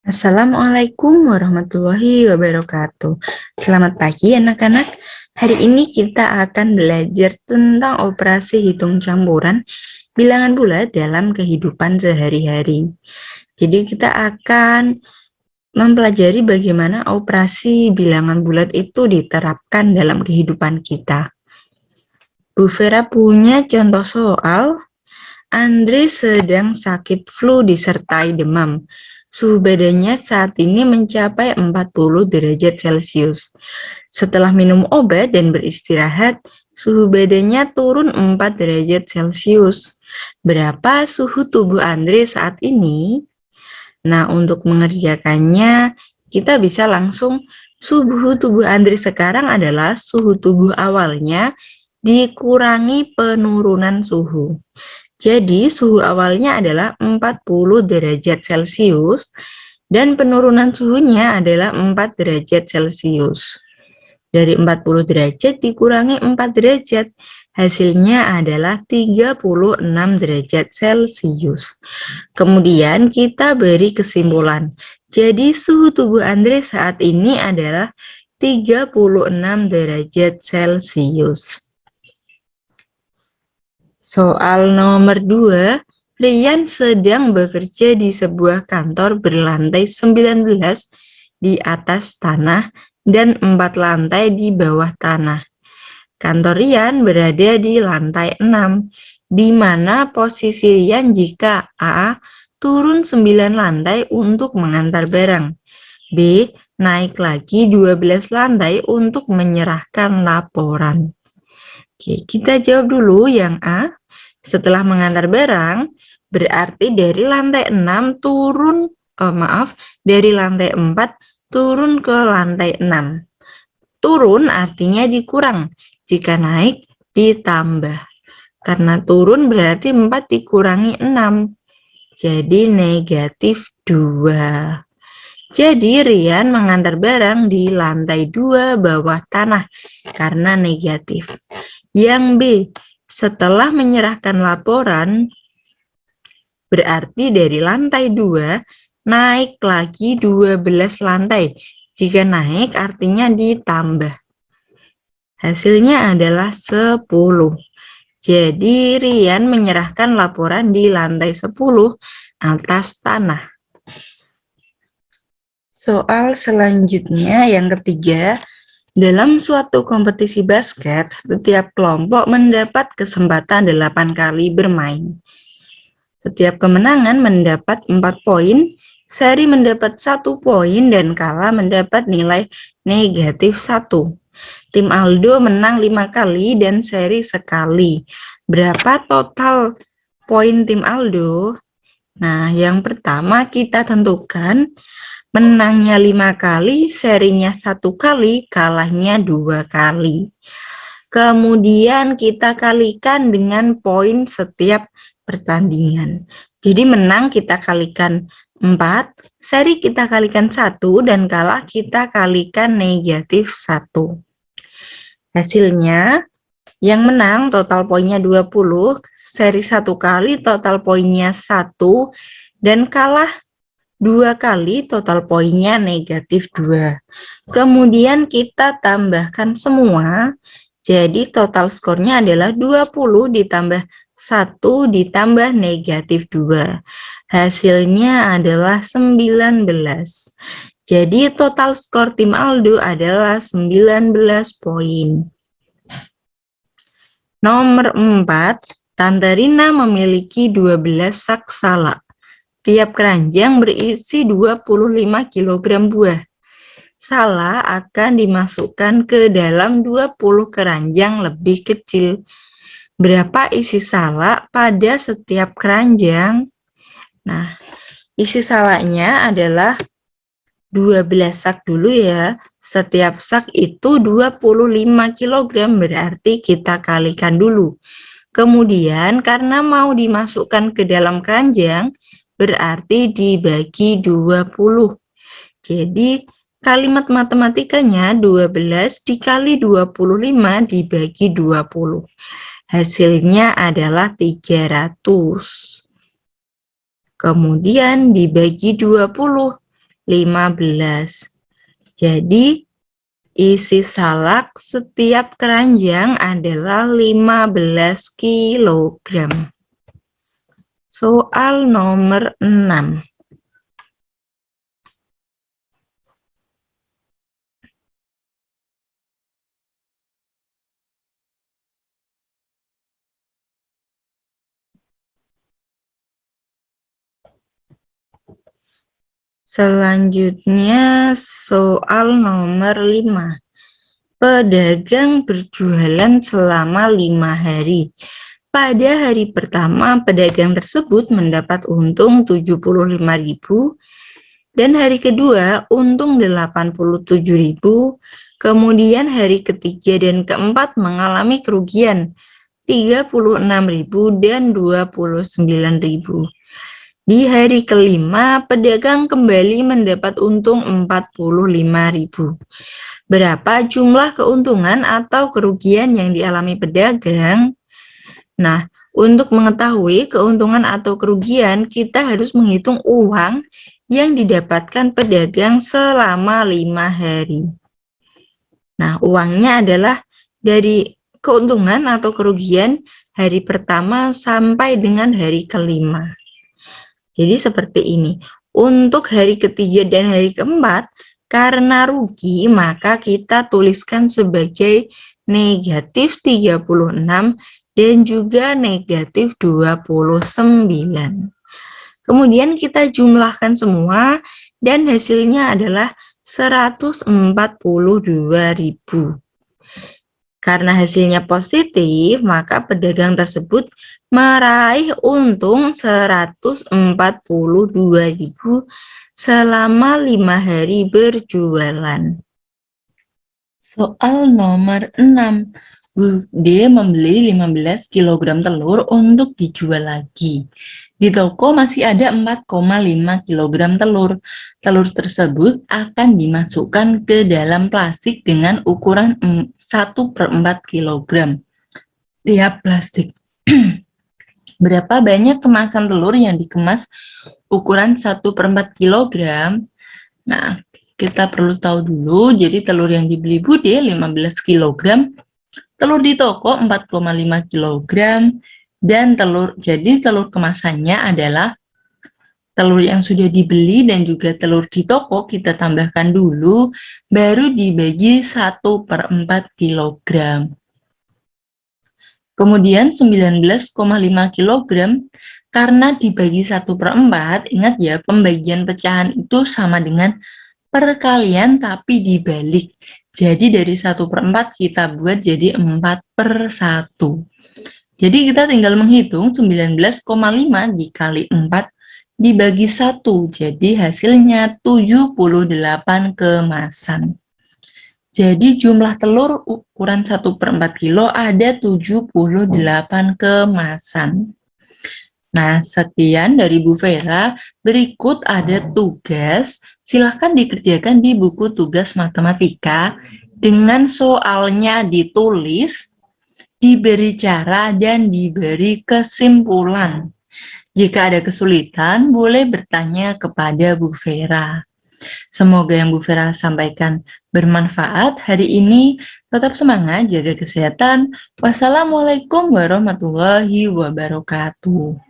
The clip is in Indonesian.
Assalamualaikum warahmatullahi wabarakatuh. Selamat pagi anak-anak. Hari ini kita akan belajar tentang operasi hitung campuran bilangan bulat dalam kehidupan sehari-hari. Jadi kita akan mempelajari bagaimana operasi bilangan bulat itu diterapkan dalam kehidupan kita. Bu Vera punya contoh soal. Andre sedang sakit flu disertai demam. Suhu badannya saat ini mencapai 40 derajat Celcius. Setelah minum obat dan beristirahat, suhu badannya turun 4 derajat Celcius. Berapa suhu tubuh Andre saat ini? Nah, untuk mengerjakannya, kita bisa langsung suhu tubuh Andre sekarang adalah suhu tubuh awalnya dikurangi penurunan suhu. Jadi, suhu awalnya adalah 40 derajat Celcius dan penurunan suhunya adalah 4 derajat Celcius. Dari 40 derajat dikurangi 4 derajat, hasilnya adalah 36 derajat Celcius. Kemudian kita beri kesimpulan. Jadi, suhu tubuh Andre saat ini adalah 36 derajat Celcius. Soal nomor 2, Rian sedang bekerja di sebuah kantor berlantai 19 di atas tanah dan 4 lantai di bawah tanah. Kantor Rian berada di lantai 6, di mana posisi Rian jika A. turun 9 lantai untuk mengantar barang, B. naik lagi 12 lantai untuk menyerahkan laporan. Oke, kita jawab dulu yang A. Setelah mengantar barang, berarti dari lantai 6 turun, dari lantai 4 turun ke lantai 6. Turun artinya dikurang, jika naik ditambah. Karena turun berarti 4 dikurangi 6, jadi negatif 2. Jadi Rian mengantar barang di lantai 2 bawah tanah karena negatif. Yang B, setelah menyerahkan laporan, berarti dari lantai 2 naik lagi 12 lantai. Jika naik artinya ditambah. Hasilnya adalah 10. Jadi Rian menyerahkan laporan di lantai 10 atas tanah. Soal selanjutnya yang ketiga. Dalam suatu kompetisi basket, setiap kelompok mendapat kesempatan 8 kali bermain. Setiap kemenangan mendapat 4 poin, seri mendapat 1 poin, dan kalah mendapat nilai negatif 1. Tim Aldo menang 5 kali dan seri sekali. Berapa total poin tim Aldo? Nah, yang pertama kita tentukan menangnya 5 kali, serinya 1 kali, kalahnya 2 kali. Kemudian kita kalikan dengan poin setiap pertandingan. Jadi menang kita kalikan 4, seri kita kalikan 1, dan kalah kita kalikan negatif 1. Hasilnya, yang menang total poinnya 20, seri 1 kali total poinnya 1, dan kalah 2 kali total poinnya negatif 2. Kemudian kita tambahkan semua, jadi total skornya adalah 20 ditambah 1 ditambah negatif 2. Hasilnya adalah 19. Jadi total skor tim Aldo adalah 19 poin. Nomor 4, Tante Rina memiliki 12 sak salak. Tiap keranjang berisi 25 kg buah. Salak akan dimasukkan ke dalam 20 keranjang lebih kecil. Berapa isi salak pada setiap keranjang? Nah, isi salaknya adalah 12 sak dulu ya. Setiap sak itu 25 kg, berarti kita kalikan dulu. Kemudian karena mau dimasukkan ke dalam keranjang, berarti dibagi 20. Jadi kalimat matematikanya 12 dikali 25 dibagi 20. Hasilnya adalah 300. Kemudian dibagi 20. 15. Jadi, isi salak setiap keranjang adalah 15 kilogram. Soal nomor 6. Selanjutnya soal nomor 5. Pedagang berjualan selama 5 hari. Pada hari pertama, pedagang tersebut mendapat untung 75.000 dan hari kedua untung 87.000. Kemudian hari ketiga dan keempat mengalami kerugian 36.000 dan 29.000. Di hari kelima, pedagang kembali mendapat untung 45.000. Berapa jumlah keuntungan atau kerugian yang dialami pedagang? Nah, untuk mengetahui keuntungan atau kerugian, kita harus menghitung uang yang didapatkan pedagang selama 5 hari. Nah, uangnya adalah dari keuntungan atau kerugian hari pertama sampai dengan hari kelima. Jadi seperti ini. Untuk hari ketiga dan hari keempat, karena rugi, maka kita tuliskan sebagai negatif 36 dan juga negatif 29. Kemudian kita jumlahkan semua dan hasilnya adalah 142.000. Karena hasilnya positif, maka pedagang tersebut meraih untung 142.000 selama 5 hari berjualan. Soal nomor 6. Bu D membeli 15 kg telur untuk dijual lagi. Di toko masih ada 4,5 kg telur. Telur tersebut akan dimasukkan ke dalam plastik dengan ukuran 1/4 kg. Tiap plastik. Berapa banyak kemasan telur yang dikemas ukuran 1/4 kg? Nah, kita perlu tahu dulu, jadi telur yang dibeli Bude 15 kg, telur di toko 4,5 kg, dan jadi telur kemasannya adalah telur yang sudah dibeli dan juga telur di toko kita tambahkan dulu, baru dibagi 1/4 kg. Kemudian 19,5 kg, karena dibagi 1/4, ingat ya, pembagian pecahan itu sama dengan perkalian tapi dibalik. Jadi dari 1/4 kita buat jadi 4/1. Jadi kita tinggal menghitung 19,5 dikali 4 dibagi 1. Jadi hasilnya 78 kemasan. Jadi jumlah telur ukuran 1/4 kilo ada 78 kemasan. Nah, sekian dari Bu Vera. Berikut ada tugas. Silahkan dikerjakan di buku tugas matematika dengan soalnya ditulis, diberi cara, dan diberi kesimpulan. Jika ada kesulitan, boleh bertanya kepada Bu Vera. Semoga yang Bu Vera sampaikan bermanfaat hari ini. Tetap semangat, jaga kesehatan. Wassalamualaikum warahmatullahi wabarakatuh.